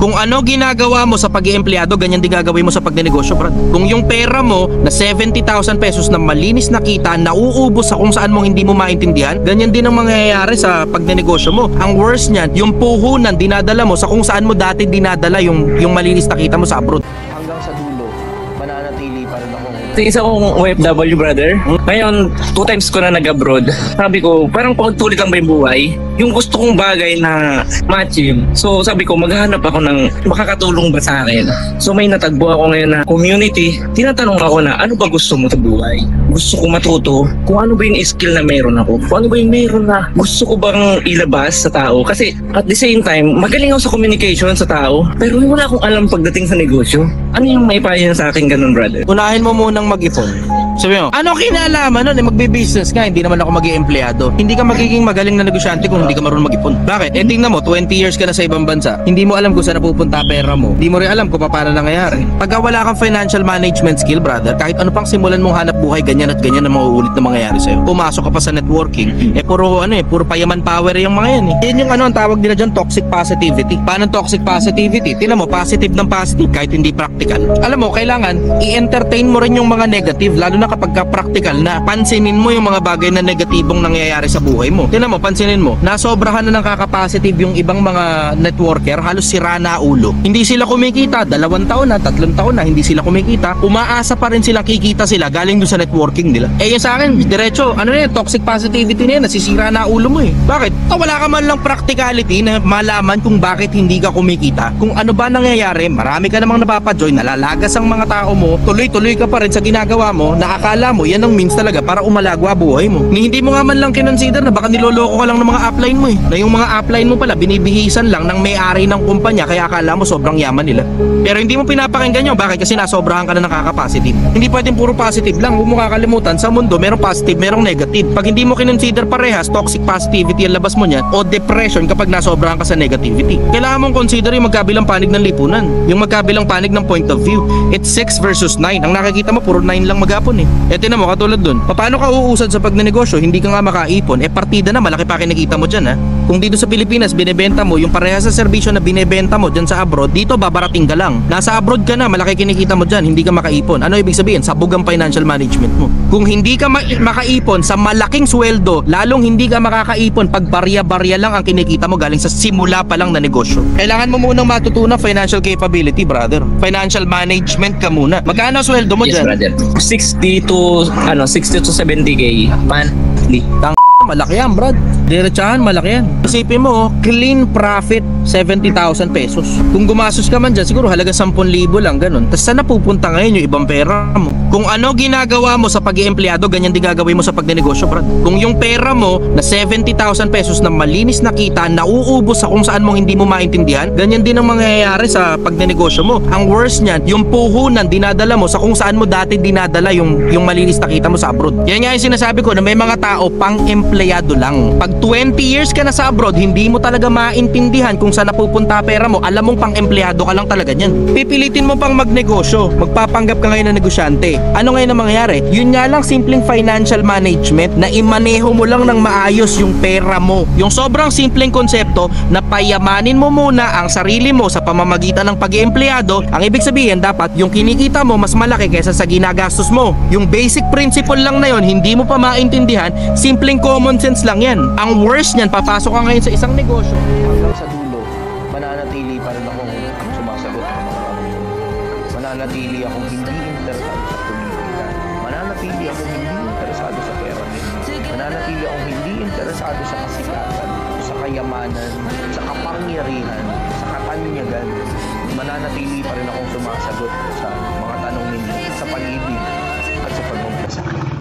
Kung ano ginagawa mo sa pag-iempleyado, ganyan din gagawin mo sa pagnenegosyo, brad. Kung yung pera mo na 70,000 pesos na malinis na kita, nauubos sa kung saan mo hindi mo maintindihan, ganyan din ang mangyayari sa pagnenegosyo mo. Ang worst niyan, yung puhunan dinadala mo sa kung saan mo dati dinadala yung malinis na kita mo sa abroad. Hanggang sa dulo, mananatili pa rin ako. Isa akong OFW, brother. Ngayon, 2 times ko na nag-abroad. Sabi ko, parang paulit-ulit lang ba yung buhay? Yung gusto kong bagay na ma-achieve. So sabi ko, maghahanap ako ng makakatulong ba sa akin. So may natagbo ako ngayon na community. Tinatanong ako na, ano ba gusto mo sa buhay? Gusto ko matuto kung ano ba yung skill na meron ako. Kung ano ba yung meron na gusto ko bang ilabas sa tao. Kasi at the same time, magaling ako sa communication sa tao. Pero wala akong alam pagdating sa negosyo. Ano yung may payo sa akin ganun, brother? Unahin mo munang mag-ipon. Sabi mo, ano kinalaman nun? Magbe-business ka, hindi naman ako mag-i-empleyado. Hindi ka magiging magaling na negosyante kung hindi ka marunong mag-ipon. Bakit? Tingnan mo, 20 years ka na sa ibang bansa. Hindi mo alam kung saan napupunta pera mo. Hindi mo rin alam kung paano nangyayari. Pagka wala kang financial management skill, brother, kahit ano pang simulan mong hanap buhay, ganyan at ganyan na mauulit na mangyayari sa'yo. Pumasok ka pa sa networking, puro payaman power yung mga yan. Yan yung ang tawag nila dyan, toxic positivity. Paano toxic positivity? Tingnan mo, positive ng positive kahit hindi practical. Alam mo, kailangan i-entertain mo rin yung mga negative, lalo na kapag ka-practical na. Pansinin mo yung mga bagay na negatibong nangyayari sa buhay mo. Tingnan mo, pansinin mo, nasobrahan na ng kaka-positive yung ibang mga networker, halos sira na ulo. Hindi sila kumikita, 2 taon na, 3 taon na, hindi sila kumikita. Umaasa pa rin sila, kikita sila galing doon sa networking nila. Yung sa akin, diretso, toxic positivity na yan, nasisira na ulo mo eh. Bakit? Wala ka man lang practicality na malaman kung bakit hindi ka kumikita. Kung ano ba nangyayari, marami ka namang napapajoy, nalalagas ang mga tao mo, tuloy-tuloy ka pa rin sa ginagawa mo, na akala mo yan ang means talaga para umalagwa buhay mo. Hindi mo nga man lang kinonsider na baka niloloko ka lang ng mga upline mo eh. Na yung mga upline mo pala binibihisan lang ng may-ari ng kumpanya kaya akala mo sobrang yaman nila. Pero hindi mo pinapakinggan yun. Bakit? Kasi nasobrahan ka na ng kaka-positive. Hindi pwedeng puro positive lang. Huwag mo kakalimutan, sa mundo merong positive, merong negative. Pag hindi mo kinonsider parehas, toxic positivity ang labas mo niyan o depression kapag nasobrahan ka sa negativity. Kailangan mong consider yung magkabilang panig ng lipunan. Yung magkabilang panig ng point of view. It's 6 versus 9. Ang nakikita mo puro 9 lang maghapon eh. Tingnan mo, katulad dun, paano ka uusad sa pagnenegosyo, hindi ka nga makaipon, partida na, malaki pa kinikita mo dyan ha. Kung dito sa Pilipinas, binebenta mo yung parehas sa serbisyo na binebenta mo dyan sa abroad, dito babarating ka lang. Nasa abroad ka na, malaki kinikita mo dyan, hindi ka makaipon. Ano ibig sabihin? Sabog ang financial management mo. Kung hindi ka makaipon sa malaking sweldo, lalong hindi ka makakaipon pag barya-barya lang ang kinikita mo galing sa simula pa lang na negosyo. Kailangan mo munang matutunan financial capability, brother. Financial management ka muna. Magkano sweldo mo dyan? Brother. 60 to 70k monthly. Malaki yan, brad. Diretsahan, malaki yan. Isipin mo, clean profit 70,000 pesos. Kung gumastos ka man dyan, siguro halaga 10,000 lang, ganun. Tapos saan napupunta ngayon yung ibang pera mo? Kung ano ginagawa mo sa pag-iempleyado, ganyan din gagawin mo sa pagnenegosyo, brad. Kung yung pera mo na 70,000 pesos na malinis na kita, nauubos sa kung saan mo hindi mo maintindihan, ganyan din ang mangyayari sa pagnenegosyo mo. Ang worst niyan, yung puhunan dinadala mo sa kung saan mo dati dinadala yung malinis na kita mo sa abroad. Yan nga yung sinasabi ko na may mga tao pang-empleyado lang. Pag 20 years ka na sa abroad, hindi mo talaga maintindihan kung saan napupunta pera mo, alam mong pang-empleyado ka lang talaga niyan. Pipilitin mo pang magnegosyo, magpapanggap ka ngayon na negosyante. Ano ngayon ang mangyayari? Yun nga lang, simpleng financial management na imaneho mo lang ng maayos yung pera mo. Yung sobrang simpleng konsepto na payamanin mo muna ang sarili mo sa pamamagitan ng pag-empleyado, ang ibig sabihin dapat yung kinikita mo mas malaki kaysa sa ginagastos mo. Yung basic principle lang na yun, hindi mo pa maintindihan, simpleng common sense lang yan. Ang worst niyan, papasok ka ngayon sa isang negosyo. Hanggang sa dulo, mananatili pa rin akong sumasagot ng mga tanong. Mananatili akong hindi interesado sa politika. Mananatili akong hindi interesado sa pera. Mananatili akong hindi interesado sa kasikatan, sa kayamanan, sa kapangyarihan, sa katanyagan. Mananatili pa rin akong sumasagot sa mga tanong ninyo sa pag-ibig at sa pagmamahal sa akin.